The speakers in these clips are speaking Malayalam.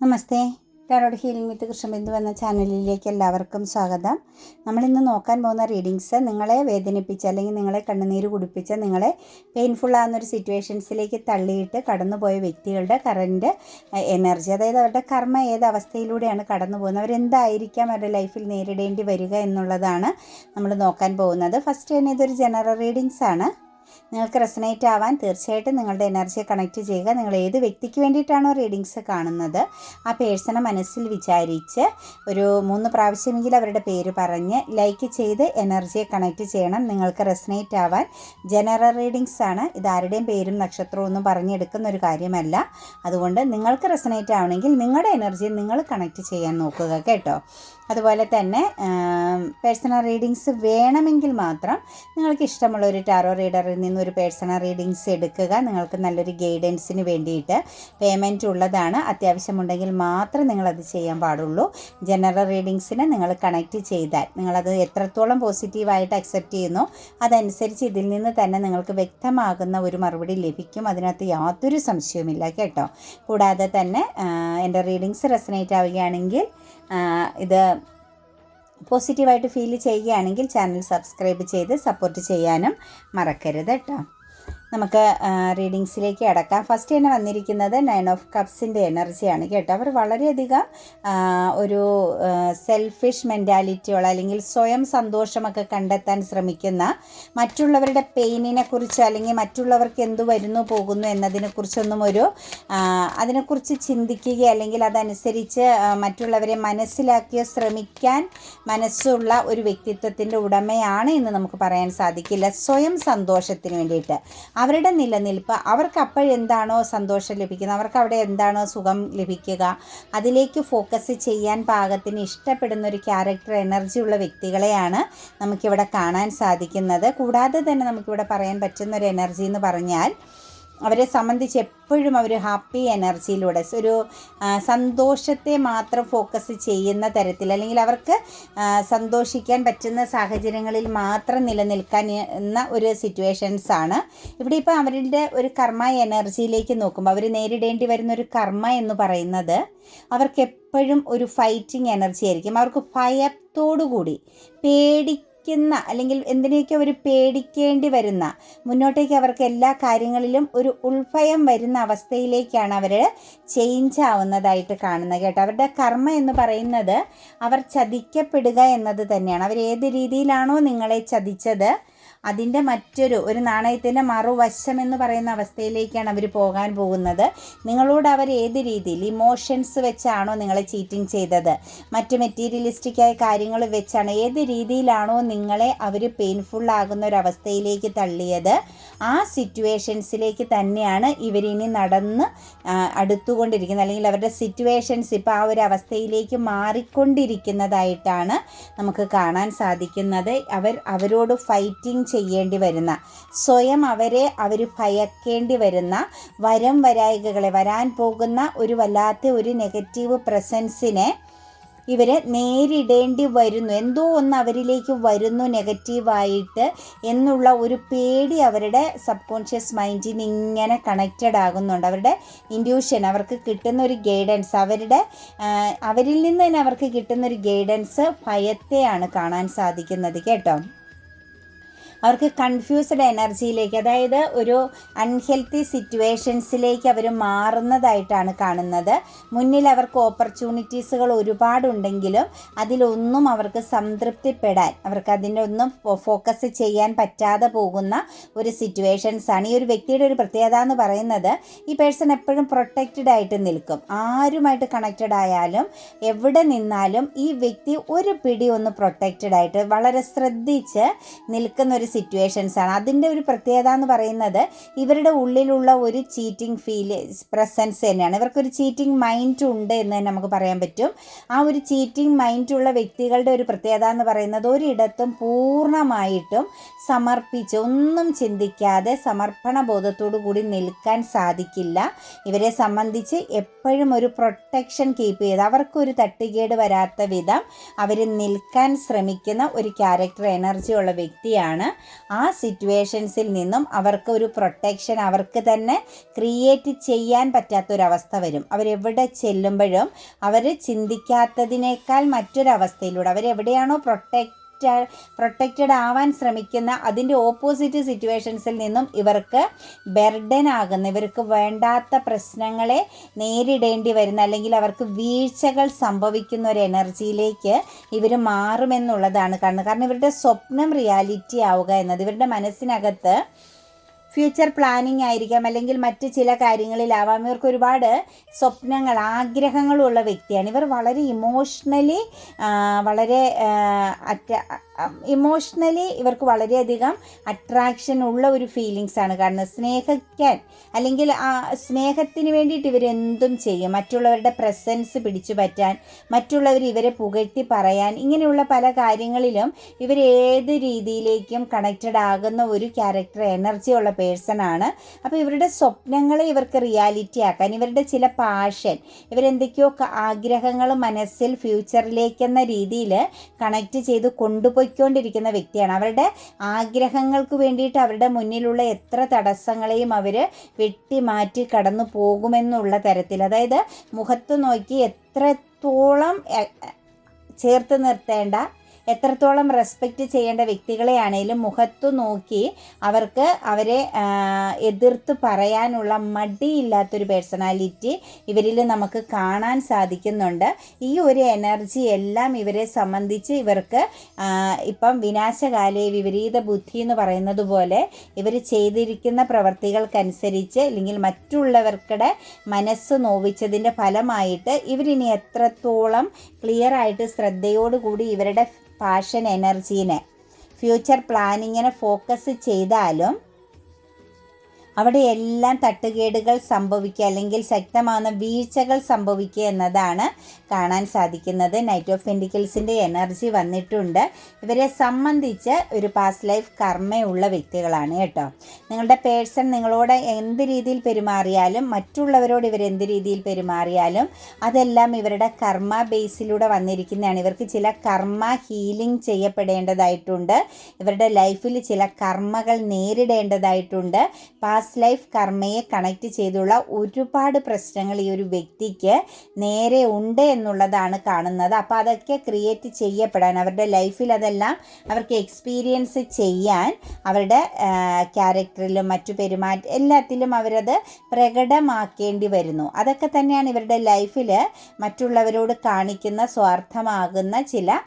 നമസ്തേ. ടാരോട്ട് ഹീലിംഗ് വിത്ത് കൃഷ്ണബിന്ദു എന്ന ചാനലിലേക്ക് എല്ലാവർക്കും സ്വാഗതം. നമ്മളിന്ന് നോക്കാൻ പോകുന്ന റീഡിങ്സ് നിങ്ങളെ വേദനിപ്പിച്ച അല്ലെങ്കിൽ നിങ്ങളെ കണ്ണുനീര് കുടിപ്പിച്ച, നിങ്ങളെ പെയിൻഫുൾ ആകുന്നൊരു സിറ്റുവേഷൻസിലേക്ക് തള്ളിയിട്ട് കടന്നുപോയ വ്യക്തികളുടെ കറൻറ്റ് എനർജി, അതായത് അവരുടെ കർമ്മ ഏത് അവസ്ഥയിലൂടെയാണ് കടന്നു പോകുന്നത്, അവരെന്തായിരിക്കാം അവരുടെ ലൈഫിൽ നേരിടേണ്ടി വരിക എന്നുള്ളതാണ് നമ്മൾ നോക്കാൻ പോകുന്നത്. ഫസ്റ്റ് തന്നെ ഇതൊരു ജനറൽ റീഡിങ്സ് ആണ്. നിങ്ങൾക്ക് റെസനേറ്റ് ആവാൻ തീർച്ചയായിട്ടും നിങ്ങളുടെ എനർജിയെ കണക്റ്റ് ചെയ്യുക. നിങ്ങൾ ഏത് വ്യക്തിക്ക് വേണ്ടിയിട്ടാണോ റീഡിങ്സ് കാണുന്നത് ആ പേഴ്സണെ മനസ്സിൽ വിചാരിച്ച് ഒരു 3 പ്രാവശ്യമെങ്കിലും അവരുടെ പേര് പറഞ്ഞ് ലൈക്ക് ചെയ്ത് എനർജിയെ കണക്റ്റ് ചെയ്യണം. നിങ്ങൾക്ക് റെസനേറ്റ് ആവാൻ ജനറൽ റീഡിങ്സ് ആണ്. ഇതാരുടെയും പേരും നക്ഷത്രവും ഒന്നും പറഞ്ഞെടുക്കുന്ന ഒരു കാര്യമല്ല. അതുകൊണ്ട് നിങ്ങൾക്ക് റെസനേറ്റ് ആവണമെങ്കിൽ നിങ്ങളുടെ എനർജിയെ നിങ്ങൾ കണക്റ്റ് ചെയ്യാൻ നോക്കുക കേട്ടോ. അതുപോലെ തന്നെ പേഴ്സണൽ റീഡിങ്സ് വേണമെങ്കിൽ മാത്രം നിങ്ങൾക്ക് ഇഷ്ടമുള്ള ഒരു ടാറോ റീഡറിൽ നിന്ന് ഒരു പേഴ്സണൽ റീഡിങ്സ് എടുക്കുക. നിങ്ങൾക്ക് നല്ലൊരു ഗൈഡൻസിന് വേണ്ടിയിട്ട് പേയ്മെൻറ്റ് ഉള്ളതാണ്. അത്യാവശ്യമുണ്ടെങ്കിൽ മാത്രം നിങ്ങളത് ചെയ്യാൻ പാടുള്ളൂ. ജനറൽ റീഡിങ്സിന് നിങ്ങൾ കണക്റ്റ് ചെയ്താൽ നിങ്ങളത് എത്രത്തോളം പോസിറ്റീവായിട്ട് അക്സെപ്റ്റ് ചെയ്യുന്നു അതനുസരിച്ച് ഇതിൽ നിന്ന് തന്നെ നിങ്ങൾക്ക് വ്യക്തമാകുന്ന ഒരു മറുപടി ലഭിക്കും. അതിനകത്ത് യാതൊരു സംശയവുമില്ല കേട്ടോ. കൂടാതെ തന്നെ എൻ്റെ റീഡിങ്സ് റെസനേറ്റ് ആവുകയാണെങ്കിൽ, ഇത് പോസിറ്റീവായിട്ട് ഫീൽ ചെയ്യുകയാണെങ്കിൽ ചാനൽ സബ്സ്ക്രൈബ് ചെയ്ത് സപ്പോർട്ട് ചെയ്യാനും മറക്കരുത് കേട്ടോ. നമുക്ക് റീഡിങ്സിലേക്ക് അടക്കാം. ഫസ്റ്റ് തന്നെ വന്നിരിക്കുന്നത് 9 ഓഫ് കപ്സിൻ്റെ എനർജിയാണ് കേട്ടോ. അവർ വളരെയധികം ഒരു സെൽഫിഷ് മെൻറ്റാലിറ്റിയുള്ള, അല്ലെങ്കിൽ സ്വയം സന്തോഷമൊക്കെ കണ്ടെത്താൻ ശ്രമിക്കുന്ന, മറ്റുള്ളവരുടെ പെയിനിനെ കുറിച്ച് അല്ലെങ്കിൽ മറ്റുള്ളവർക്ക് എന്തു വരുന്നു പോകുന്നു എന്നതിനെക്കുറിച്ചൊന്നും അതിനെക്കുറിച്ച് ചിന്തിക്കുക അല്ലെങ്കിൽ അതനുസരിച്ച് മറ്റുള്ളവരെ മനസ്സിലാക്കിയോ ശ്രമിക്കാൻ മനസ്സുള്ള ഒരു വ്യക്തിത്വത്തിൻ്റെ ഉടമയാണ് എന്ന് നമുക്ക് പറയാൻ സാധിക്കില്ല. സ്വയം സന്തോഷത്തിന് വേണ്ടിയിട്ട് അവരുടെ നിലനിൽപ്പ്, അവർക്ക് അപ്പോഴെന്താണോ സന്തോഷം ലഭിക്കുന്നത്, അവർക്ക് അവിടെ എന്താണോ സുഖം ലഭിക്കുക, അതിലേക്ക് ഫോക്കസ് ചെയ്യാൻ പാകത്തിന് ഇഷ്ടപ്പെടുന്ന ഒരു ക്യാരക്ടർ എനർജി ഉള്ള വ്യക്തികളെയാണ് നമുക്കിവിടെ കാണാൻ സാധിക്കുന്നത്. കൂടാതെ തന്നെ നമുക്കിവിടെ പറയാൻ പറ്റുന്ന ഒരു എനർജി എന്ന് പറഞ്ഞാൽ, അവരെ സംബന്ധിച്ച് എപ്പോഴും അവർ ഹാപ്പി എനർജിയിലൂടെ ഒരു സന്തോഷത്തെ മാത്രം ഫോക്കസ് ചെയ്യുന്ന തരത്തിൽ, അല്ലെങ്കിൽ അവർക്ക് സന്തോഷിക്കാൻ പറ്റുന്ന സാഹചര്യങ്ങളിൽ മാത്രം നിലനിൽക്കാൻ എന്ന ഒരു സിറ്റുവേഷൻസാണ് ഇവിടെ. ഇപ്പോൾ അവരുടെ ഒരു കർമ്മ എനർജിയിലേക്ക് നോക്കുമ്പോൾ അവർ നേരിടേണ്ടി വരുന്ന ഒരു കർമ്മ എന്ന് പറയുന്നത്, അവർക്ക് എപ്പോഴും ഒരു ഫൈറ്റിംഗ് എനർജി ആയിരിക്കും. അവർക്ക് ഭയത്തോടുകൂടി അല്ലെങ്കിൽ എന്തിനേക്ക് അവർ പേടിക്കേണ്ടി വരുന്ന, മുന്നോട്ടേക്ക് അവർക്ക് എല്ലാ കാര്യങ്ങളിലും ഒരു ഉൾഭയം വരുന്ന അവസ്ഥയിലേക്കാണ് അവർ ചേഞ്ച് ആവുന്നതായിട്ട് കാണുന്നത് കേട്ടോ. അവരുടെ കർമ്മ എന്ന് പറയുന്നത് അവർ ചതിക്കപ്പെടുക എന്നത് തന്നെയാണ്. അവർ ഏത് രീതിയിലാണോ നിങ്ങളെ ചതിച്ചത് അതിൻ്റെ ഒരു നാണയത്തിൻ്റെ മറുവശം എന്ന് പറയുന്ന അവസ്ഥയിലേക്കാണ് അവർ പോകാൻ പോകുന്നത്. നിങ്ങളോട് അവർ ഏത് രീതിയിൽ ഇമോഷൻസ് വെച്ചാണോ നിങ്ങളെ ചീറ്റിംഗ് ചെയ്തത്, മറ്റ് മെറ്റീരിയലിസ്റ്റിക്കായ കാര്യങ്ങൾ വെച്ചാണ്, ഏത് രീതിയിലാണോ നിങ്ങളെ അവർ പെയിൻഫുൾ ആകുന്ന ഒരു അവസ്ഥയിലേക്ക് തള്ളിയത്, ആ സിറ്റുവേഷൻസിലേക്ക് തന്നെയാണ് ഇവരിനി നടന്ന് അടുത്തുകൊണ്ടിരിക്കുന്നത്. അല്ലെങ്കിൽ അവരുടെ സിറ്റുവേഷൻസ് ഇപ്പോൾ ആ ഒരു അവസ്ഥയിലേക്ക് മാറിക്കൊണ്ടിരിക്കുന്നതായിട്ടാണ് നമുക്ക് കാണാൻ സാധിക്കുന്നത്. അവരോട് ഫൈറ്റിംഗ് ചെയ്യേണ്ടി വരുന്ന, സ്വയം അവർ ഭയക്കേണ്ടി വരുന്ന വരാൻ പോകുന്ന ഒരു വല്ലാത്ത ഒരു നെഗറ്റീവ് പ്രസൻസിനെ ഇവർ നേരിടേണ്ടി വരുന്നു. എന്തോ ഒന്ന് അവരിലേക്ക് വരുന്നു നെഗറ്റീവായിട്ട് എന്നുള്ള ഒരു പേടി അവരുടെ സബ് കോൺഷ്യസ് മൈൻഡിന് ഇങ്ങനെ കണക്റ്റഡ് ആകുന്നുണ്ട്. അവരുടെ ഇൻറ്റ്യൂഷൻ, അവർക്ക് കിട്ടുന്ന ഒരു ഗൈഡൻസ്, അവരിൽ നിന്ന് തന്നെ അവർക്ക് കിട്ടുന്ന ഒരു ഗൈഡൻസ് ഭയത്തെയാണ് കാണാൻ സാധിക്കുന്നത് കേട്ടോ. അവർക്ക് കൺഫ്യൂസ്ഡ് എനർജിയിലേക്ക്, അതായത് ഒരു അൺഹെൽത്തി സിറ്റുവേഷൻസിലേക്ക് അവർ മാറുന്നതായിട്ടാണ് കാണുന്നത്. മുന്നിൽ അവർക്ക് ഓപ്പർച്യൂണിറ്റീസുകൾ ഒരുപാടുണ്ടെങ്കിലും അതിലൊന്നും അവർക്ക് സംതൃപ്തിപ്പെടാൻ, അവർക്ക് അതിൻ്റെ ഒന്നും ഫോക്കസ് ചെയ്യാൻ പറ്റാതെ പോകുന്ന ഒരു സിറ്റുവേഷൻസാണ്. ഈ ഒരു വ്യക്തിയുടെ ഒരു പ്രത്യേകത എന്ന് പറയുന്നത്, ഈ പേഴ്സൺ എപ്പോഴും പ്രൊട്ടക്റ്റഡ് ആയിട്ട് നിൽക്കും. ആരുമായിട്ട് കണക്റ്റഡ് ആയാലും എവിടെ നിന്നാലും ഈ വ്യക്തി ഒരു പിടി ഒന്ന് പ്രൊട്ടക്റ്റഡ് ആയിട്ട് വളരെ ശ്രദ്ധിച്ച് നിൽക്കുന്ന ഒരു സിറ്റുവേഷൻസാണ്. അതിൻ്റെ ഒരു പ്രത്യേകത എന്ന് പറയുന്നത്, ഇവരുടെ ഉള്ളിലുള്ള ഒരു ചീറ്റിംഗ് പ്രസൻസ് തന്നെയാണ്. ഇവർക്കൊരു ചീറ്റിംഗ് മൈൻഡ് ഉണ്ട് എന്ന് തന്നെ നമുക്ക് പറയാൻ പറ്റും. ആ ഒരു ചീറ്റിംഗ് മൈൻഡുള്ള വ്യക്തികളുടെ ഒരു പ്രത്യേകത എന്ന് പറയുന്നത്, ഒരിടത്തും പൂർണ്ണമായിട്ടും സമർപ്പിച്ച് ഒന്നും ചിന്തിക്കാതെ സമർപ്പണ ബോധത്തോടു കൂടി നിൽക്കാൻ സാധിക്കില്ല. ഇവരെ സംബന്ധിച്ച് എപ്പോഴും ഒരു പ്രൊട്ടക്ഷൻ കീപ്പ് ചെയ്ത്, അവർക്കൊരു തട്ടുകേട് വരാത്ത വിധം അവർ നിൽക്കാൻ ശ്രമിക്കുന്ന ഒരു ക്യാരക്ടർ എനർജി ഉള്ള വ്യക്തിയാണ് ആ സിറ്റുവേഷൻസിൽ നിന്നും അവർക്ക് ഒരു പ്രൊട്ടക്ഷൻ അവർക്ക് തന്നെ ക്രിയേറ്റ് ചെയ്യാൻ പറ്റാത്തൊരവസ്ഥ വരും. അവരെവിടെ ചെല്ലുമ്പോഴും അവർ ചിന്തിക്കാത്തതിനേക്കാൾ മറ്റൊരവസ്ഥയിലൂടെ അവരെവിടെയാണോ പ്രൊട്ടക്റ്റഡ് ആവാൻ ശ്രമിക്കുന്ന അതിൻ്റെ ഓപ്പോസിറ്റ് സിറ്റുവേഷൻസിൽ നിന്നും ഇവർക്ക് ബർഡൻ ആകുന്ന, ഇവർക്ക് വേണ്ടാത്ത പ്രശ്നങ്ങളെ നേരിടേണ്ടി വരുന്ന അല്ലെങ്കിൽ അവർക്ക് വീഴ്ചകൾ സംഭവിക്കുന്ന ഒരു എനർജിയിലേക്ക് ഇവർ മാറുമെന്നുള്ളതാണ് കാണുന്നത്. കാരണം ഇവരുടെ സ്വപ്നം റിയാലിറ്റി ആവുക എന്നത് ഇവരുടെ മനസ്സിനകത്ത് ഫ്യൂച്ചർ പ്ലാനിങ് ആയിരിക്കാം, അല്ലെങ്കിൽ മറ്റ് ചില കാര്യങ്ങളിലാവാം. ഇവർക്ക് ഒരുപാട് സ്വപ്നങ്ങൾ ആഗ്രഹങ്ങളുള്ള വ്യക്തിയാണ്. ഇവർ വളരെ ഇമോഷണലി ഇവർക്ക് വളരെയധികം അട്രാക്ഷൻ ഉള്ള ഒരു ഫീലിങ്സാണ് കാണുന്നത്. സ്നേഹിക്കാൻ അല്ലെങ്കിൽ സ്നേഹത്തിന് വേണ്ടിയിട്ട് ഇവരെന്തും ചെയ്യും. മറ്റുള്ളവരുടെ പ്രസൻസ് പിടിച്ചു പറ്റാൻ, മറ്റുള്ളവർ ഇവരെ പുകഴ്ത്തി പറയാൻ, ഇങ്ങനെയുള്ള പല കാര്യങ്ങളിലും ഇവർ ഏത് രീതിയിലേക്കും കണക്റ്റഡ് ആകുന്ന ഒരു ക്യാരക്ടർ എനർജി ഉള്ള പേഴ്സൺ ആണ്. അപ്പോൾ ഇവരുടെ സ്വപ്നങ്ങളെ ഇവർക്ക് റിയാലിറ്റി ആക്കാൻ, ഇവരുടെ ചില പാഷൻ, ഇവരെന്തൊക്കെയോ ആഗ്രഹങ്ങൾ മനസ്സിൽ ഫ്യൂച്ചറിലേക്കെന്ന രീതിയിൽ കണക്റ്റ് ചെയ്ത് കൊണ്ടുപോയിക്കൊണ്ടിരിക്കുന്ന വ്യക്തിയാണ്. അവരുടെ ആഗ്രഹങ്ങൾക്ക് വേണ്ടിയിട്ട് അവരുടെ മുന്നിലുള്ള എത്ര തടസ്സങ്ങളെയും അവർ വെട്ടിമാറ്റി കടന്നു പോകുമെന്നുള്ള തരത്തിൽ, അതായത് മുഖത്ത് നോക്കി എത്രത്തോളം ചേർത്ത് നിർത്തേണ്ട, എത്രത്തോളം റെസ്പെക്റ്റ് ചെയ്യേണ്ട വ്യക്തികളെയാണേലും മുഖത്തു നോക്കി അവരെ എതിർത്ത് പറയാനുള്ള മടിയില്ലാത്തൊരു പേഴ്സണാലിറ്റി ഇവരിൽ നമുക്ക് കാണാൻ സാധിക്കുന്നുണ്ട്. ഈ ഒരു എനർജി എല്ലാം ഇവരെ സംബന്ധിച്ച് ഇവർക്ക് ഇപ്പം വിനാശകാലേ വിപരീത ബുദ്ധി എന്ന് പറയുന്നത് പോലെ ഇവർ ചെയ്തിരിക്കുന്ന പ്രവർത്തികൾക്കനുസരിച്ച് അല്ലെങ്കിൽ മറ്റുള്ളവർക്കിടെ മനസ്സ് നോവിച്ചതിൻ്റെ ഫലമായിട്ട് ഇവരിനി എത്രത്തോളം ക്ലിയറായിട്ട് ശ്രദ്ധയോടുകൂടി ഇവരുടെ പാഷൻ എനർജീനെ ഫ്യൂച്ചർ പ്ലാനിങ്ങിനെ ഫോക്കസ് ചെയ്താലും അവിടെ എല്ലാം തട്ടുകേടുകൾ സംഭവിക്കുക അല്ലെങ്കിൽ ശക്തമാകുന്ന വീഴ്ചകൾ സംഭവിക്കുക എന്നതാണ് കാണാൻ സാധിക്കുന്നത്. നൈറ്റ് ഓഫ് പെൻറ്റിക്കിൾസിൻ്റെ എനർജി വന്നിട്ടുണ്ട്. ഇവരെ സംബന്ധിച്ച് ഒരു പാസ്റ്റ് ലൈഫ് കർമ്മയുള്ള വ്യക്തികളാണ് കേട്ടോ. നിങ്ങളുടെ പേഴ്സൺ നിങ്ങളോട് എന്ത് രീതിയിൽ പെരുമാറിയാലും, മറ്റുള്ളവരോട് ഇവർ എന്ത് രീതിയിൽ പെരുമാറിയാലും അതെല്ലാം ഇവരുടെ കർമ്മ ബേസിലൂടെ വന്നിരിക്കുന്നതാണ്. ഇവർക്ക് ചില കർമ്മ ഹീലിംഗ് ചെയ്യപ്പെടേണ്ടതായിട്ടുണ്ട്. ഇവരുടെ ലൈഫിൽ ചില കർമ്മകൾ നേരിടേണ്ടതായിട്ടുണ്ട്. ലൈഫ് കർമ്മയെ കണക്റ്റ് ചെയ്തുള്ള ഒരുപാട് പ്രശ്നങ്ങൾ ഈ ഒരു വ്യക്തിക്ക് നേരെ ഉണ്ട് എന്നുള്ളതാണ് കാണുന്നത്. അപ്പോൾ അതൊക്കെ ക്രിയേറ്റ് ചെയ്യപ്പെടാൻ, അവരുടെ ലൈഫിൽ അതെല്ലാം അവർക്ക് എക്സ്പീരിയൻസ് ചെയ്യാൻ അവരുടെ ക്യാരക്ടറിലും മറ്റു എല്ലാത്തിലും അവരത് പ്രകടമാക്കേണ്ടി വരുന്നു. അതൊക്കെ തന്നെയാണ് ഇവരുടെ ലൈഫിൽ മറ്റുള്ളവരോട് കാണിക്കുന്ന സ്വാർത്ഥമാകുന്ന ചില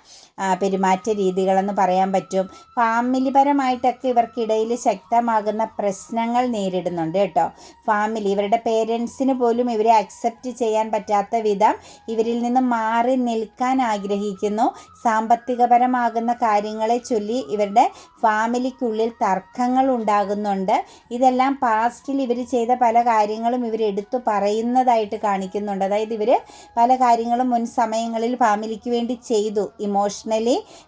പെരുമാറ്റ രീതികളെന്ന് പറയാൻ പറ്റും. ഫാമിലിപരമായിട്ടൊക്കെ ഇവർക്കിടയിൽ ശക്തമാകുന്ന പ്രശ്നങ്ങൾ നേരിടുന്നുണ്ട് കേട്ടോ. ഇവരുടെ പേരൻസിന് പോലും ഇവരെ അക്സെപ്റ്റ് ചെയ്യാൻ പറ്റാത്ത വിധം ഇവരിൽ നിന്ന് മാറി നിൽക്കാൻ ആഗ്രഹിക്കുന്നു. സാമ്പത്തികപരമാകുന്ന കാര്യങ്ങളെ ചൊല്ലി ഇവരുടെ ഫാമിലിക്കുള്ളിൽ തർക്കങ്ങൾ ഉണ്ടാകുന്നുണ്ട്. ഇതെല്ലാം പാസ്റ്റിൽ ഇവർ ചെയ്ത പല കാര്യങ്ങളും ഇവരെടുത്തു പറയുന്നതായിട്ട് കാണിക്കുന്നുണ്ട്. അതായത് ഇവർ പല കാര്യങ്ങളും മുൻ സമയങ്ങളിൽ ഫാമിലിക്ക് വേണ്ടി ചെയ്തു,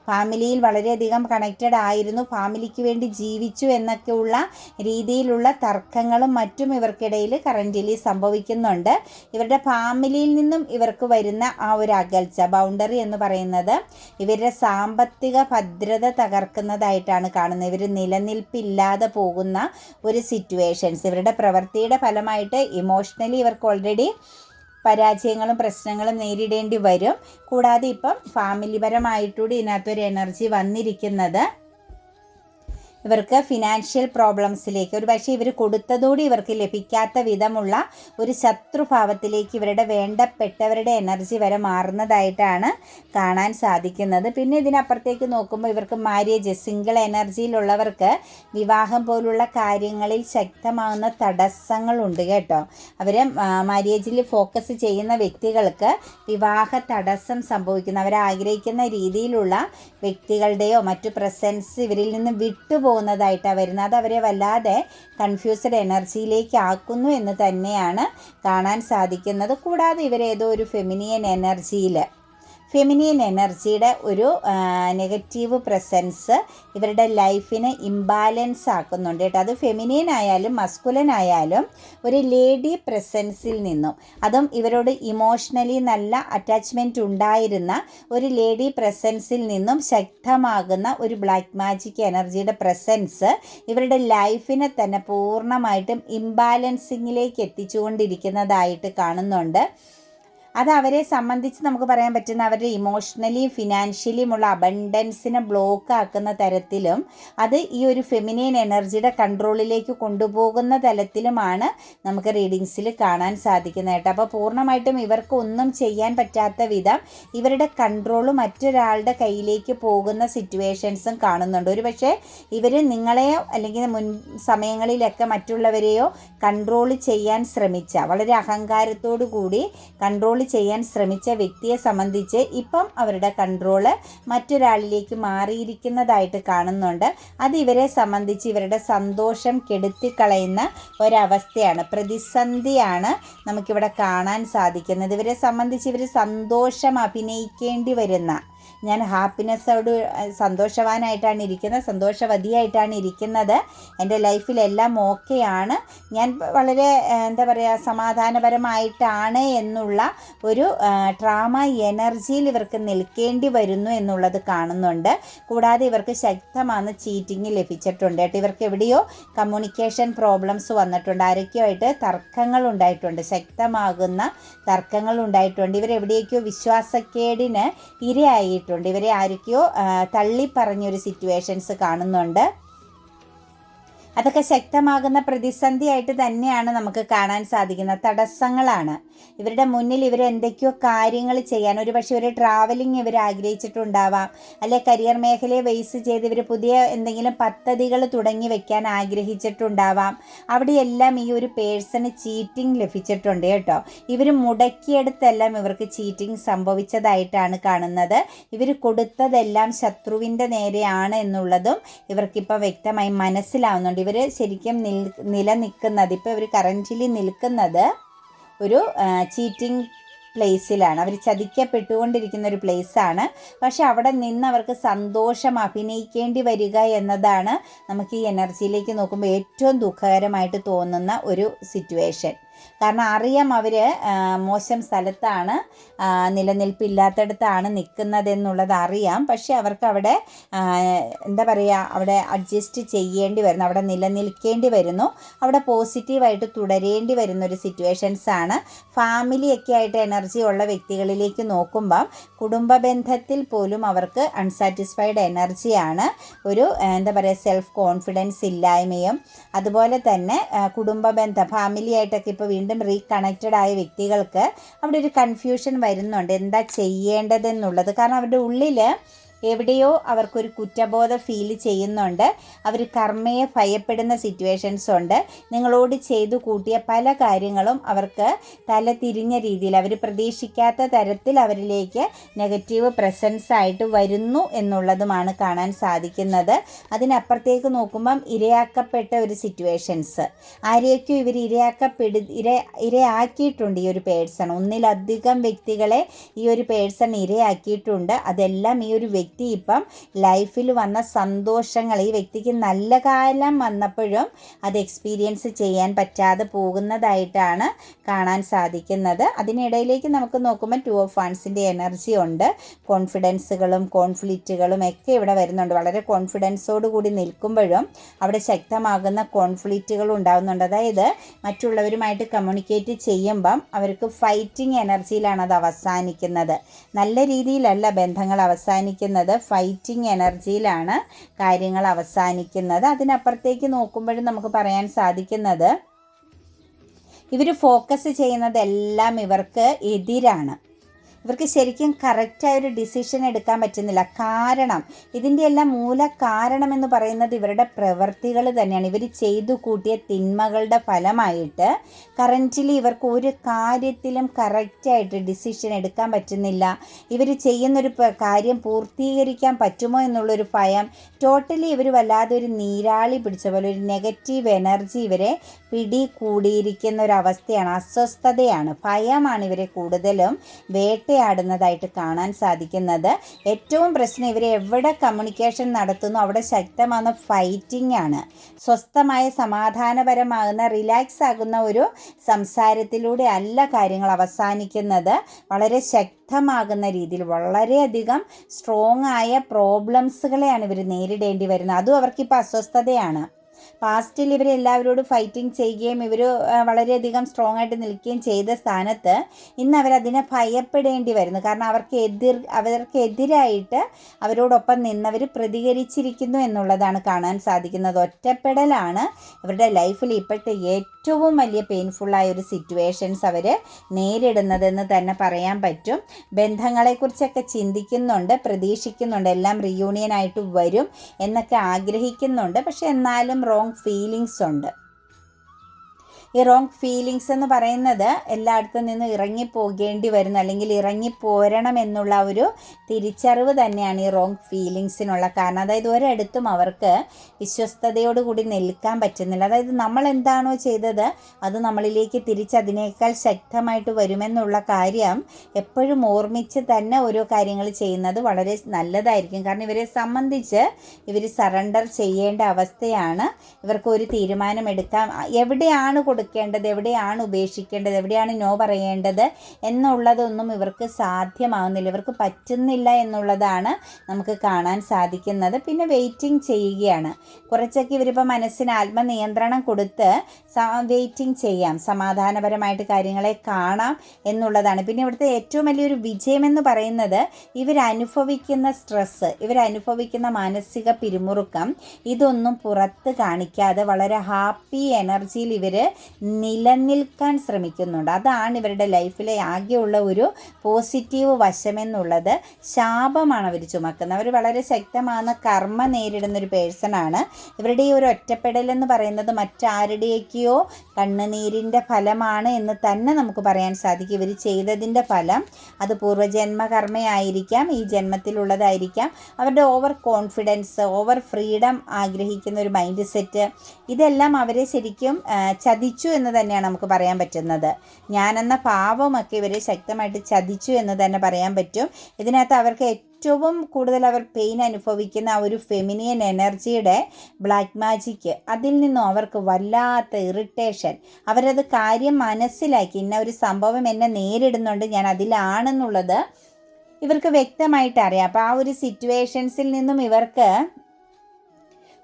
ഫാമിലിയിൽ വളരെയധികം കണക്റ്റഡ് ആയിരുന്നു, ഫാമിലിക്ക് വേണ്ടി ജീവിച്ചു എന്നൊക്കെയുള്ള രീതിയിലുള്ള തർക്കങ്ങളും മറ്റും ഇവർക്കിടയിൽ കറൻ്റിലി സംഭവിക്കുന്നുണ്ട്. ഇവരുടെ ഫാമിലിയിൽ നിന്നും ഇവർക്ക് വരുന്ന ആ ഒരു അകൽച്ച, ബൗണ്ടറി എന്ന് പറയുന്നത് ഇവരുടെ സാമ്പത്തിക ഭദ്രത തകർക്കുന്നതായിട്ടാണ് കാണുന്നത്. ഇവർ നിലനിൽപ്പില്ലാതെ പോകുന്ന ഒരു സിറ്റുവേഷൻസ്, ഇവരുടെ പ്രവൃത്തിയുടെ ഫലമായിട്ട് ഇമോഷണലി ഇവർക്ക് ഓൾറെഡി പരാജയങ്ങളും പ്രശ്നങ്ങളും നേരിടേണ്ടി വരും. കൂടാതെ ഇപ്പം ഫാമിലിപരമായിട്ടൂടെ ഇതിനകത്തൊരു എനർജി വന്നിരിക്കുന്നത് ഇവർക്ക് ഫിനാൻഷ്യൽ പ്രോബ്ലംസിലേക്ക്, ഒരു പക്ഷേ ഇവർ കൊടുത്തതോടെ ഇവർക്ക് ലഭിക്കാത്ത വിധമുള്ള ഒരു ശത്രുഭാവത്തിലേക്ക് ഇവരുടെ വേണ്ടപ്പെട്ടവരുടെ എനർജി വരെ മാറുന്നതായിട്ടാണ് കാണാൻ സാധിക്കുന്നത്. പിന്നെ ഇതിനപ്പുറത്തേക്ക് നോക്കുമ്പോൾ ഇവർക്ക് മാര്യേജ്, സിംഗിൾ എനർജിയിലുള്ളവർക്ക് വിവാഹം പോലുള്ള കാര്യങ്ങളിൽ ശക്തമാകുന്ന തടസ്സങ്ങളുണ്ട് കേട്ടോ. അവർ മാര്യേജിൽ ഫോക്കസ് ചെയ്യുന്ന വ്യക്തികൾക്ക് വിവാഹ തടസ്സം സംഭവിക്കുന്നു. അവരാഗ്രഹിക്കുന്ന രീതിയിലുള്ള വ്യക്തികളുടെയോ മറ്റു പ്രസൻസ് ഇവരിൽ നിന്ന് വിട്ടുപോകുന്നതായിട്ടാണ് വരുന്നത്. അത് അവരെ വല്ലാതെ കൺഫ്യൂസ്ഡ് എനർജിയിലേക്ക് ആക്കുന്നു എന്ന് തന്നെയാണ് കാണാൻ സാധിക്കുന്നത്. കൂടാതെ ഇവരേതോ ഒരു ഫെമിനിയൻ എനർജിയിൽ, ഫെമിനിയൻ എനർജിയുടെ ഒരു നെഗറ്റീവ് പ്രസൻസ് ഇവരുടെ ലൈഫിനെ ഇംബാലൻസ് ആക്കുന്നുണ്ട് കേട്ടോ. അത് ഫെമിനിയൻ ആയാലും മസ്കുലൻ ആയാലും ഒരു ലേഡി പ്രസൻസിൽ നിന്നും, അതും ഇവരോട് ഇമോഷണലി നല്ല അറ്റാച്ച്മെൻറ്റ് ഉണ്ടായിരുന്ന ഒരു ലേഡി പ്രസൻസിൽ നിന്നും ശക്തമാകുന്ന ഒരു ബ്ലാക്ക് മാജിക് എനർജിയുടെ പ്രസൻസ് ഇവരുടെ ലൈഫിനെ തന്നെ പൂർണ്ണമായിട്ടും ഇംബാലൻസിങ്ങിലേക്ക് എത്തിച്ചുകൊണ്ടിരിക്കുന്നതായിട്ട് കാണുന്നുണ്ട്. അത് അവരെ സംബന്ധിച്ച് നമുക്ക് പറയാൻ പറ്റുന്ന അവരുടെ ഇമോഷണലിയും ഫിനാൻഷ്യലിയുമുള്ള അബണ്ടൻസിനെ ബ്ലോക്ക് ആക്കുന്ന തരത്തിലും അത് ഈ ഒരു ഫെമിനിയൻ എനർജിയുടെ കൺട്രോളിലേക്ക് കൊണ്ടുപോകുന്ന തലത്തിലുമാണ് നമുക്ക് റീഡിങ്സിൽ കാണാൻ സാധിക്കുന്നത് കേട്ടോ. അപ്പോൾ പൂർണ്ണമായിട്ടും ഇവർക്ക് ഒന്നും ചെയ്യാൻ പറ്റാത്ത വിധം ഇവരുടെ കൺട്രോൾ മറ്റൊരാളുടെ കയ്യിലേക്ക് പോകുന്ന സിറ്റുവേഷൻസും കാണുന്നുണ്ട്. ഒരു പക്ഷേ ഇവർ നിങ്ങളെയോ അല്ലെങ്കിൽ മുൻ സമയങ്ങളിലൊക്കെ മറ്റുള്ളവരെയോ കൺട്രോൾ ചെയ്യാൻ ശ്രമിച്ച, വളരെ അഹങ്കാരത്തോടു കൂടി കൺട്രോൾ ചെയ്യാൻ ശ്രമിച്ച വ്യക്തിയെ സംബന്ധിച്ച് ഇപ്പം അവരുടെ കൺട്രോള് മറ്റൊരാളിലേക്ക് മാറിയിരിക്കുന്നതായിട്ട് കാണുന്നുണ്ട്. അത് ഇവരെ സംബന്ധിച്ച് ഇവരുടെ സന്തോഷം കെടുത്തിക്കളയുന്ന ഒരവസ്ഥയാണ്, പ്രതിസന്ധിയാണ് നമുക്കിവിടെ കാണാൻ സാധിക്കുന്നത്. ഇവരെ സംബന്ധിച്ച് ഇവർ സന്തോഷം അഭിനയിക്കേണ്ടി വരുന്ന, ഞാൻ ഹാപ്പിനെസ്സോട് സന്തോഷവാനായിട്ടാണ് ഇരിക്കുന്നത്, സന്തോഷവതിയായിട്ടാണ് ഇരിക്കുന്നത്, എൻ്റെ ലൈഫിലെല്ലാം ഓക്കെയാണ്, ഞാൻ വളരെ എന്താ പറയുക സമാധാനപരമായിട്ടാണ് എന്നുള്ള ഒരു ട്രാമ എനർജിയിൽ ഇവർക്ക് നിൽക്കേണ്ടി വരുന്നു എന്നുള്ളത് കാണുന്നുണ്ട്. കൂടാതെ ഇവർക്ക് ശക്തമാണ് ചീറ്റിംഗ് ലഭിച്ചിട്ടുണ്ട് കേട്ടോ. ഇവർക്ക് എവിടെയോ കമ്മ്യൂണിക്കേഷൻ പ്രോബ്ലംസ് വന്നിട്ടുണ്ട്, ആരൊക്കെയോ ആയിട്ട് തർക്കങ്ങൾ ഉണ്ടായിട്ടുണ്ട്, ശക്തമാകുന്ന തർക്കങ്ങൾ ഉണ്ടായിട്ടുണ്ട്. ഇവരെവിടേക്കോ വിശ്വാസക്കേടിന് ഇരയായിട്ടുണ്ട്, ഇവരെ ആരൊക്കെയോ തള്ളിപ്പറഞ്ഞൊരു സിറ്റുവേഷൻസ് കാണുന്നുണ്ട്. അതൊക്കെ ശക്തമാകുന്ന പ്രതിസന്ധിയായിട്ട് തന്നെയാണ് നമുക്ക് കാണാൻ സാധിക്കുന്നത്. തടസ്സങ്ങളാണ് ഇവരുടെ മുന്നിൽ. ഇവർ എന്തൊക്കെയോ കാര്യങ്ങൾ ചെയ്യാൻ, ഒരു പക്ഷേ ഒരു ട്രാവലിംഗ് ഇവർ ആഗ്രഹിച്ചിട്ടുണ്ടാവാം, അല്ലെ കരിയർ മേഖലയെ ബേസ് ചെയ്ത് ഇവർ പുതിയ എന്തെങ്കിലും പദ്ധതികൾ തുടങ്ങി വെക്കാൻ ആഗ്രഹിച്ചിട്ടുണ്ടാവാം. അവിടെയെല്ലാം ഈ ഒരു പേഴ്സണ് ചീറ്റിംഗ് ലഭിച്ചിട്ടുണ്ട് കേട്ടോ. ഇവർ മുടക്കിയെടുത്തെല്ലാം ഇവർക്ക് ചീറ്റിംഗ് സംഭവിച്ചതായിട്ടാണ് കാണുന്നത്. ഇവർ കൊടുത്തതെല്ലാം ശത്രുവിൻ്റെ നേരെയാണ് എന്നുള്ളതും ഇവർക്കിപ്പോൾ വ്യക്തമായി മനസ്സിലാവുന്നുണ്ട്. ഇവർ ശരിക്കും നിലനിൽക്കുന്നത്, ഇപ്പോൾ ഇവർ കറൻറ്റ്ലി നിൽക്കുന്നത് ഒരു ചീറ്റിംഗ് പ്ലേസിലാണ്. അവർ ചതിക്കപ്പെട്ടുകൊണ്ടിരിക്കുന്ന ഒരു പ്ലേസാണ്. പക്ഷെ അവിടെ നിന്ന് അവർക്ക് സന്തോഷം അഭിനയിക്കേണ്ടി വരിക എന്നതാണ് നമുക്ക് ഈ എനർജിയിലേക്ക് നോക്കുമ്പോൾ ഏറ്റവും ദുഃഖകരമായിട്ട് തോന്നുന്ന ഒരു സിറ്റുവേഷൻ. കാരണം അറിയാം അവർ മോശം സ്ഥലത്താണ്, നിലനിൽപ്പില്ലാത്തടത്താണ് നിൽക്കുന്നതെന്നുള്ളത് അറിയാം. പക്ഷേ അവർക്ക് അവിടെ എന്താ പറയുക, അവിടെ അഡ്ജസ്റ്റ് ചെയ്യേണ്ടി വരുന്നു, അവിടെ നിലനിൽക്കേണ്ടി വരുന്നു, അവിടെ പോസിറ്റീവായിട്ട് തുടരേണ്ടി വരുന്നൊരു സിറ്റുവേഷൻസാണ്. ഫാമിലിയൊക്കെ ആയിട്ട് എനർജി ഉള്ള വ്യക്തികളിലേക്ക് നോക്കുമ്പം കുടുംബ ബന്ധത്തിൽ പോലും അവർക്ക് അൺസാറ്റിസ്ഫൈഡ് എനർജിയാണ്. ഒരു എന്താ പറയുക സെൽഫ് കോൺഫിഡൻസ് ഇല്ലായ്മയും, അതുപോലെ തന്നെ കുടുംബ ബന്ധം ഫാമിലിയായിട്ടൊക്കെ ഇപ്പോൾ വീണ്ടും റീകണക്റ്റഡ് ആയ വ്യക്തികൾക്ക് അവിടെ ഒരു കൺഫ്യൂഷൻ വരുന്നുണ്ട് എന്താ ചെയ്യേണ്ടതെന്നുള്ളത്. കാരണം അവരുടെ ഉള്ളിൽ എവിടെയോ അവർക്കൊരു കുറ്റബോധം ഫീൽ ചെയ്യുന്നുണ്ട്. അവർ കർമ്മയെ ഭയപ്പെടുന്ന സിറ്റുവേഷൻസ് ഉണ്ട്. നിങ്ങളോട് ചെയ്തു കൂട്ടിയ പല കാര്യങ്ങളും അവർക്ക് തല തിരിഞ്ഞ രീതിയിൽ, അവർ പ്രതീക്ഷിക്കാത്ത തരത്തിൽ അവരിലേക്ക് നെഗറ്റീവ് പ്രസൻസ് ആയിട്ട് വരുന്നു എന്നുള്ളതുമാണ് കാണാൻ സാധിക്കുന്നത്. അതിനപ്പുറത്തേക്ക് നോക്കുമ്പം ഇരയാക്കപ്പെട്ട ഒരു സിറ്റുവേഷൻസ്, ആരെയൊക്കെ ഇവർ ഇരയാക്കിയിട്ടുണ്ട്. ഈ ഒരു പേഴ്സൺ, ഒന്നിലധികം വ്യക്തികളെ ഈ ഒരു പേഴ്സൺ ഇരയാക്കിയിട്ടുണ്ട്. അതെല്ലാം ഈ ഒരു വ്യക്തി ഇപ്പം ലൈഫിൽ വന്ന സന്തോഷങ്ങൾ, ഈ വ്യക്തിക്ക് നല്ല കാലം വന്നപ്പോഴും അത് എക്സ്പീരിയൻസ് ചെയ്യാൻ പറ്റാതെ പോകുന്നതായിട്ടാണ് കാണാൻ സാധിക്കുന്നത്. അതിനിടയിലേക്ക് നമുക്ക് നോക്കുമ്പോൾ 2 ഓഫ് വൺസിൻ്റെ എനർജി ഉണ്ട്. കോൺഫിഡൻസുകളും കോൺഫ്ലിക്റ്റുകളും ഒക്കെ ഇവിടെ വരുന്നുണ്ട്. വളരെ കോൺഫിഡൻസോട് കൂടി നിൽക്കുമ്പോഴും അവിടെ ശക്തമാകുന്ന കോൺഫ്ലിക്റ്റുകൾ ഉണ്ടാകുന്നുണ്ട്. അതായത് മറ്റുള്ളവരുമായിട്ട് കമ്മ്യൂണിക്കേറ്റ് ചെയ്യുമ്പം അവർക്ക് ഫൈറ്റിംഗ് എനർജിയിലാണ് അത് അവസാനിക്കുന്നത്. നല്ല രീതിയിലല്ല ബന്ധങ്ങൾ അവസാനിക്കുന്നത്, ഫൈറ്റിംഗ് എനർജിയിലാണ് കാര്യങ്ങൾ അവസാനിക്കുന്നത്. അതിനപ്പുറത്തേക്ക് നോക്കുമ്പോഴും നമുക്ക് പറയാൻ സാധിക്കുന്നത് ഇവർ ഫോക്കസ് ചെയ്യുന്നതെല്ലാം ഇവർക്ക് എതിരാണ്. ഇവർക്ക് ശരിക്കും കറക്റ്റായൊരു ഡിസിഷൻ എടുക്കാൻ പറ്റുന്നില്ല. കാരണം ഇതിൻ്റെ എല്ലാം മൂല കാരണമെന്ന് പറയുന്നത് ഇവരുടെ പ്രവൃത്തികൾ തന്നെയാണ്. ഇവർ ചെയ്തു കൂട്ടിയ തിന്മകളുടെ ഫലമായിട്ട് കറൻറ്റ്ലി ഇവർക്ക് ഒരു കാര്യത്തിലും കറക്റ്റായിട്ട് ഡിസിഷൻ എടുക്കാൻ പറ്റുന്നില്ല. ഇവർ ചെയ്യുന്നൊരു കാര്യം പൂർത്തീകരിക്കാൻ പറ്റുമോ എന്നുള്ളൊരു ഭയം, ടോട്ടലി ഇവർ വല്ലാതെ ഒരു നീരാളി പിടിച്ച പോലെ ഒരു നെഗറ്റീവ് എനർജി ഇവരെ പിടി കൂടിയിരിക്കുന്ന ഒരവസ്ഥയാണ്. അസ്വസ്ഥതയാണ്, ഭയമാണ് ഇവരെ കൂടുതലും വേട്ടയാടുന്നതായിട്ട് കാണാൻ സാധിക്കുന്നത്. ഏറ്റവും പ്രശ്നം ഇവർ എവിടെ കമ്മ്യൂണിക്കേഷൻ നടത്തുന്നു അവിടെ ശക്തമായ ഫൈറ്റിംഗ് ആണ്. സ്വസ്ഥമായ സമാധാനപരമാകുന്ന റിലാക്സ് ആകുന്ന ഒരു സംസാരത്തിലൂടെ അല്ല കാര്യങ്ങൾ അവസാനിക്കുന്നത്. വളരെ ശക്തമാകുന്ന രീതിയിൽ വളരെയധികം സ്ട്രോങ് ആയ പ്രോബ്ലംസുകളെയാണ് ഇവർ നേരിടേണ്ടി വരുന്നത്. അതും അവർക്കിപ്പോൾ അസ്വസ്ഥതയാണ്. പാസ്റ്റിൽ ഇവർ എല്ലാവരോടും ഫൈറ്റിംഗ് ചെയ്യുകയും ഇവർ വളരെയധികം സ്ട്രോങ് ആയിട്ട് നിൽക്കുകയും ചെയ്ത സ്ഥാനത്ത് ഇന്ന് അവരതിനെ ഭയപ്പെടേണ്ടി വരുന്നു. കാരണം അവർക്കെതിരായിട്ട് അവരോടൊപ്പം നിന്നവർ പ്രതികരിച്ചിരിക്കുന്നു എന്നുള്ളതാണ് കാണാൻ സാധിക്കുന്നത്. ഒറ്റപ്പെടലാണ് ഇവരുടെ ലൈഫിൽ ഇപ്പോഴത്തെ ഏറ്റവും വലിയ പെയിൻഫുള്ളായ ഒരു സിറ്റുവേഷൻസ് അവർ നേരിടുന്നതെന്ന് തന്നെ പറയാൻ പറ്റും. ബന്ധങ്ങളെക്കുറിച്ചൊക്കെ ചിന്തിക്കുന്നുണ്ട്, പ്രതീക്ഷിക്കുന്നുണ്ട്, എല്ലാം റീയൂണിയനായിട്ട് വരും എന്നൊക്കെ ആഗ്രഹിക്കുന്നുണ്ട്. പക്ഷെ എന്നാലും റോങ് ഫീലിങ്സ് ഉണ്ട്. ഈ റോങ് ഫീലിങ്സ് എന്ന് പറയുന്നത് എല്ലായിടത്തും നിന്ന് ഇറങ്ങിപ്പോകേണ്ടി വരുന്നു, അല്ലെങ്കിൽ ഇറങ്ങിപ്പോരണം എന്നുള്ള ഒരു തിരിച്ചറിവ് തന്നെയാണ് ഈ റോങ് ഫീലിങ്സിനുള്ള കാരണം. അതായത് ഒരിടത്തും അവർക്ക് വിശ്വസ്തയോടുകൂടി നിൽക്കാൻ പറ്റുന്നില്ല. അതായത് നമ്മൾ എന്താണോ ചെയ്തത് അത് നമ്മളിലേക്ക് തിരിച്ചതിനേക്കാൾ ശക്തമായിട്ട് വരുമെന്നുള്ള കാര്യം എപ്പോഴും ഓർമ്മിച്ച് തന്നെ ഓരോ കാര്യങ്ങൾ ചെയ്യുന്നത് വളരെ നല്ലതായിരിക്കും. കാരണം ഇവരെ സംബന്ധിച്ച് ഇവർ സറണ്ടർ ചെയ്യേണ്ട അവസ്ഥയാണ്. ഇവർക്ക് ഒരു തീരുമാനമെടുക്കാം, എവിടെയാണ് കൊടുക്കേണ്ടത്, എവിടെയാണ് ഉപേക്ഷിക്കേണ്ടത്, എവിടെയാണ് നോ പറയേണ്ടത് എന്നുള്ളതൊന്നും ഇവർക്ക് സാധ്യമാകുന്നില്ല, ഇവർക്ക് പറ്റുന്നില്ല എന്നുള്ളതാണ് നമുക്ക് കാണാൻ സാധിക്കുന്നത്. പിന്നെ വെയിറ്റിംഗ് ചെയ്യുകയാണ്. കുറച്ചൊക്കെ ഇവരിപ്പോൾ മനസ്സിന് ആത്മനിയന്ത്രണം കൊടുത്ത് വെയിറ്റിംഗ് ചെയ്യാം, സമാധാനപരമായിട്ട് കാര്യങ്ങളെ കാണാം എന്നുള്ളതാണ്. പിന്നെ ഇവിടുത്തെ ഏറ്റവും വലിയൊരു വിജയമെന്ന് പറയുന്നത് ഇവരനുഭവിക്കുന്ന സ്ട്രെസ്സ്, ഇവരനുഭവിക്കുന്ന മാനസിക പിരിമുറുക്കം ഇതൊന്നും പുറത്ത് കാണിക്കാതെ വളരെ ഹാപ്പി എനർജിയിൽ ഇവർ നിലനിൽക്കാൻ ശ്രമിക്കുന്നുണ്ട്. അതാണ് ഇവരുടെ ലൈഫിലെ ആകെയുള്ള ഒരു പോസിറ്റീവ് വശമെന്നുള്ളത്. ശാപമാണ് അവർ ചുമക്കുന്നത്. അവർ വളരെ ശക്തമായ കർമ്മ നേരിടുന്നൊരു പേഴ്സണാണ്. ഇവരുടെ ഈ ഒരു ഒറ്റപ്പെടലെന്ന് പറയുന്നത് മറ്റാരുടെയൊക്കെയോ കണ്ണുനീരിൻ്റെ ഫലമാണ് എന്ന് തന്നെ നമുക്ക് പറയാൻ സാധിക്കും. ഇവർ ചെയ്തതിൻ്റെ ഫലം അത് പൂർവ്വജന്മ കർമ്മയായിരിക്കാം, ഈ ജന്മത്തിലുള്ളതായിരിക്കാം. അവരുടെ ഓവർ കോൺഫിഡൻസ്, ഓവർ ഫ്രീഡം ആഗ്രഹിക്കുന്ന ഒരു മൈൻഡ് സെറ്റ്, ഇതെല്ലാം അവരെ ശരിക്കും ചതിച്ചു എന്ന് തന്നെയാണ് നമുക്ക് പറയാൻ പറ്റുന്നത്. ഞാനെന്ന ഭാവമൊക്കെ ഇവരെ ശക്തമായിട്ട് ചതിച്ചു എന്ന് തന്നെ പറയാൻ പറ്റും. ഇതിനകത്ത് അവർക്ക് ഏറ്റവും കൂടുതൽ അവർ പെയിൻ അനുഭവിക്കുന്ന ആ ഒരു ഫെമിനിയൻ എനർജിയുടെ ബ്ലാക്ക് മാജിക്ക്, അതിൽ നിന്നും അവർക്ക് വല്ലാത്ത ഇറിറ്റേഷൻ, അവരത് കാര്യം മനസ്സിലാക്കി, ഇന്ന ഒരു സംഭവം എന്നെ നേരിടുന്നുണ്ട്, ഞാൻ അതിലാണെന്നുള്ളത് ഇവർക്ക് വ്യക്തമായിട്ട് അറിയാം. അപ്പോൾ ആ ഒരു സിറ്റുവേഷൻസിൽ നിന്നും ഇവർക്ക്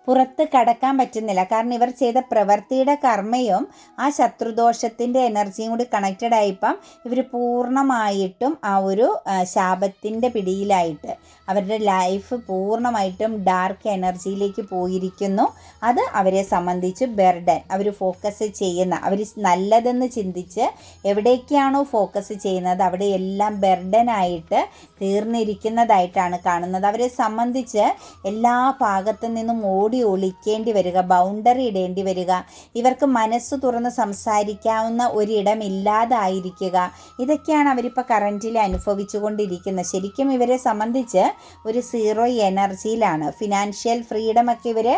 പുറത്ത് കടക്കാൻ പറ്റുന്നില്ല. കാരണം ഇവർ ചെയ്ത പ്രവൃത്തിയുടെ കർമ്മയും ആ ശത്രുദോഷത്തിൻ്റെ എനർജിയും കൂടി കണക്റ്റഡ് ആയിപ്പം ഇവർ പൂർണ്ണമായിട്ടും ആ ഒരു ശാപത്തിൻ്റെ പിടിയിലായിട്ട് അവരുടെ ലൈഫ് പൂർണ്ണമായിട്ടും ഡാർക്ക് എനർജിയിലേക്ക് പോയിരിക്കുന്നു. അത് അവരെ സംബന്ധിച്ച് ബർഡൻ, അവർ ഫോക്കസ് ചെയ്യുന്ന, അവർ നല്ലതെന്ന് ചിന്തിച്ച് എവിടേക്കാണോ ഫോക്കസ് ചെയ്യുന്നത് അവിടെയെല്ലാം ബർഡനായിട്ട് തീർന്നിരിക്കുന്നതായിട്ടാണ് കാണുന്നത്. അവരെ സംബന്ധിച്ച് എല്ലാ ഭാഗത്തു നിന്നും ഒളിക്കേണ്ടി വരിക, ബൗണ്ടറി ഇടേണ്ടി വരിക, ഇവർക്ക് മനസ്സ് തുറന്ന് സംസാരിക്കാവുന്ന ഒരിടമില്ലാതായിരിക്കുക, ഇതൊക്കെയാണ് അവരിപ്പോൾ കറൻറ്റിൽ അനുഭവിച്ചു കൊണ്ടിരിക്കുന്നത്. ശരിക്കും ഇവരെ സംബന്ധിച്ച് ഒരു സീറോ എനർജിയിലാണ്. ഫിനാൻഷ്യൽ ഫ്രീഡമൊക്കെ ഇവർ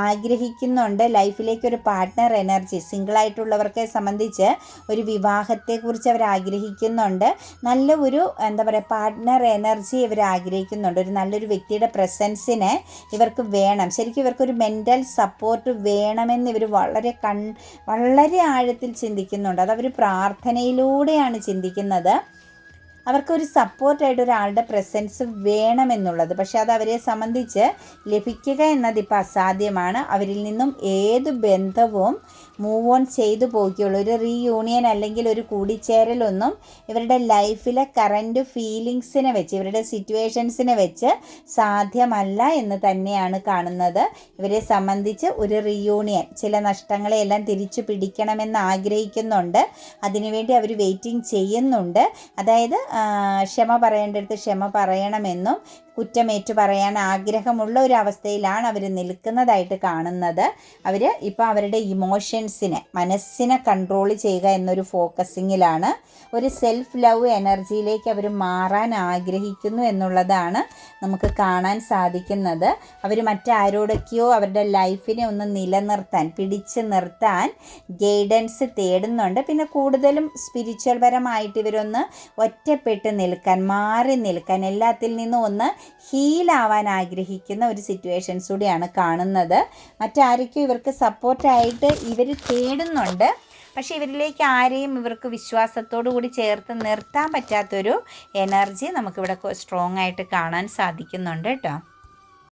ആഗ്രഹിക്കുന്നുണ്ട്. ലൈഫിലേക്ക് ഒരു പാർട്ട്ണർ എനർജി, സിംഗിളായിട്ടുള്ളവർക്ക് സംബന്ധിച്ച് ഒരു വിവാഹത്തെക്കുറിച്ച് അവർ ആഗ്രഹിക്കുന്നുണ്ട്. നല്ല ഒരു പാർട്ട്ണർ എനർജി ഇവർ ആഗ്രഹിക്കുന്നുണ്ട്. ഒരു നല്ലൊരു വ്യക്തിയുടെ പ്രസൻസിനെ ഇവർക്ക് വേണം. ശരിക്കും ഇവർക്കൊരു മെൻ്റൽ സപ്പോർട്ട് വേണമെന്ന് ഇവർ വളരെ ആഴത്തിൽ ചിന്തിക്കുന്നുണ്ട്. അതവർ പ്രാർത്ഥനയിലൂടെയാണ് ചിന്തിക്കുന്നത്. അവർക്കൊരു സപ്പോർട്ടായിട്ട് ഒരാളുടെ പ്രസൻസ് വേണമെന്നുള്ളത്. പക്ഷേ അത് അവരെ സംബന്ധിച്ച് ലഭിക്കുക എന്നതിപ്പോൾ അസാധ്യമാണ്. അവരിൽ നിന്നും ഏത് ബന്ധവും മൂവ് ഓൺ ചെയ്തു പോകുകയുള്ളൂ. ഒരു റീയൂണിയൻ അല്ലെങ്കിൽ ഒരു കൂടിച്ചേരലൊന്നും ഇവരുടെ ലൈഫിലെ കറൻറ്റ് ഫീലിങ്സിനെ വെച്ച്, ഇവരുടെ സിറ്റുവേഷൻസിനെ വെച്ച് സാധ്യമല്ല എന്ന് തന്നെയാണ് കാണുന്നത്. ഇവരെ സംബന്ധിച്ച് ഒരു റീയൂണിയൻ, ചില നഷ്ടങ്ങളെയെല്ലാം തിരിച്ചു പിടിക്കണമെന്ന് ആഗ്രഹിക്കുന്നുണ്ട്. അതിനുവേണ്ടി അവർ വെയിറ്റിംഗ് ചെയ്യുന്നുണ്ട്. അതായത് ക്ഷമ പറയേണ്ടടുത്ത് ക്ഷമ പറയണമെന്നും കുറ്റമേറ്റു പറയാൻ ആഗ്രഹമുള്ള ഒരു അവസ്ഥയിലാണ് അവർ നിൽക്കുന്നതായിട്ട് കാണുന്നത്. അവർ ഇപ്പോൾ അവരുടെ ഇമോഷൻസ് മനസ്സിനെ കൺട്രോൾ ചെയ്യുക എന്നൊരു ഫോക്കസിങ്ങിലാണ്. ഒരു സെൽഫ് ലവ് എനർജിയിലേക്ക് അവർ മാറാൻ ആഗ്രഹിക്കുന്നു എന്നുള്ളതാണ് നമുക്ക് കാണാൻ സാധിക്കുന്നത്. അവർ മറ്റാരോടൊക്കെയോ അവരുടെ ലൈഫിനെ ഒന്ന് നിലനിർത്താൻ, പിടിച്ച് നിർത്താൻ ഗൈഡൻസ് തേടുന്നുണ്ട്. പിന്നെ കൂടുതലും സ്പിരിച്വൽ പരമായിട്ട് ഇവരൊന്ന് ഒറ്റപ്പെട്ട് നിൽക്കാൻ, മാറി നിൽക്കാൻ, എല്ലാത്തിൽ നിന്നും ഒന്ന് ഹീലാവാൻ ആഗ്രഹിക്കുന്ന ഒരു സിറ്റുവേഷൻസ് കൂടിയാണ് കാണുന്നത്. മറ്റാരൊക്കെയോ ഇവർക്ക് സപ്പോർട്ടായിട്ട് ഇവർ തേടുന്നുണ്ട്. പക്ഷേ ഇവരിലേക്ക് ആരെയും ഇവർക്ക് വിശ്വാസത്തോടു കൂടി ചേർത്ത് നിർത്താൻ പറ്റാത്തൊരു എനർജി നമുക്കിവിടെ സ്ട്രോങ് ആയിട്ട് കാണാൻ സാധിക്കുന്നുണ്ട് കേട്ടോ.